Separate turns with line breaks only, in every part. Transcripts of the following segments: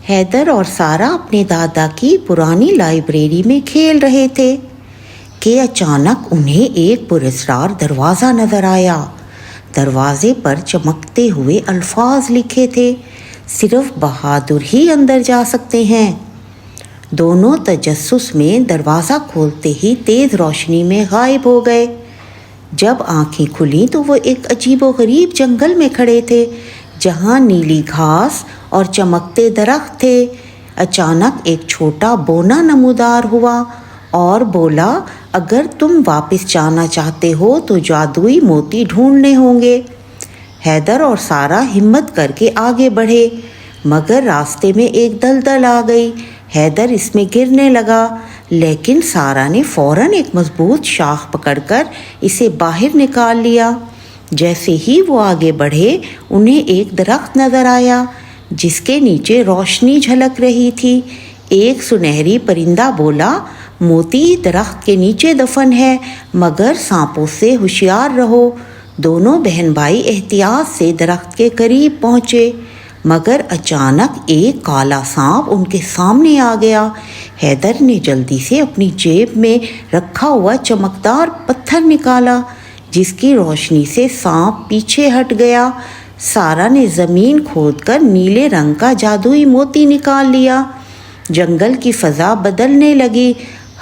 حیدر اور سارہ اپنے دادا کی پرانی لائبریری میں کھیل رہے تھے کہ اچانک انہیں ایک پراسرار دروازہ نظر آیا۔ دروازے پر چمکتے ہوئے الفاظ لکھے تھے، صرف بہادر ہی اندر جا سکتے ہیں۔ دونوں تجسس میں دروازہ کھولتے ہی تیز روشنی میں غائب ہو گئے۔ جب آنکھیں کھلیں تو وہ ایک عجیب و غریب جنگل میں کھڑے تھے جہاں نیلی گھاس اور چمکتے درخت تھے۔ اچانک ایک چھوٹا بونا نمودار ہوا اور بولا، اگر تم واپس جانا چاہتے ہو تو جادوئی موتی ڈھونڈنے ہوں گے۔ حیدر اور سارہ ہمت کر کے آگے بڑھے، مگر راستے میں ایک دلدل آ گئی۔ حیدر اس میں گرنے لگا، لیکن سارہ نے فوراً ایک مضبوط شاخ پکڑ کر اسے باہر نکال لیا۔ جیسے ہی وہ آگے بڑھے، انہیں ایک درخت نظر آیا جس کے نیچے روشنی جھلک رہی تھی۔ ایک سنہری پرندہ بولا، موتی درخت کے نیچے دفن ہے، مگر سانپوں سے ہوشیار رہو۔ دونوں بہن بھائی احتیاط سے درخت کے قریب پہنچے، مگر اچانک ایک کالا سانپ ان کے سامنے آ گیا۔ حیدر نے جلدی سے اپنی جیب میں رکھا ہوا چمکدار پتھر نکالا، جس کی روشنی سے سانپ پیچھے ہٹ گیا۔ سارہ نے زمین کھود کر نیلے رنگ کا جادوئی موتی نکال لیا۔ جنگل کی فضا بدلنے لگی،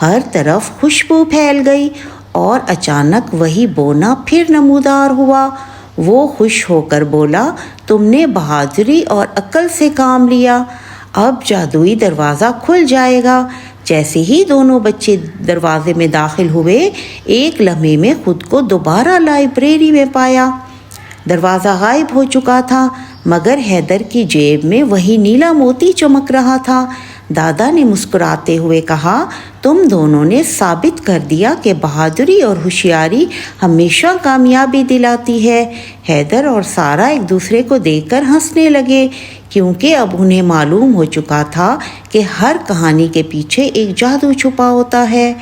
ہر طرف خوشبو پھیل گئی اور اچانک وہی بونا پھر نمودار ہوا۔ وہ خوش ہو کر بولا، تم نے بہادری اور عقل سے کام لیا، اب جادوئی دروازہ کھل جائے گا۔ جیسے ہی دونوں بچے دروازے میں داخل ہوئے، ایک لمحے میں خود کو دوبارہ لائبریری میں پایا۔ دروازہ غائب ہو چکا تھا، مگر حیدر کی جیب میں وہی نیلا موتی چمک رہا تھا۔ دادا نے مسکراتے ہوئے کہا، تم دونوں نے ثابت کر دیا کہ بہادری اور ہوشیاری ہمیشہ کامیابی دلاتی ہے۔ حیدر اور سارہ ایک دوسرے کو دیکھ کر ہنسنے لگے، کیونکہ اب انہیں معلوم ہو چکا تھا کہ ہر کہانی کے پیچھے ایک جادو چھپا ہوتا ہے۔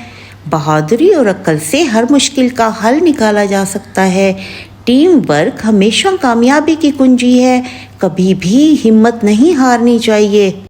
بہادری اور عقل سے ہر مشکل کا حل نکالا جا سکتا ہے۔ ٹیم ورک ہمیشہ کامیابی کی کنجی ہے، کبھی بھی ہمت نہیں ہارنی چاہیے۔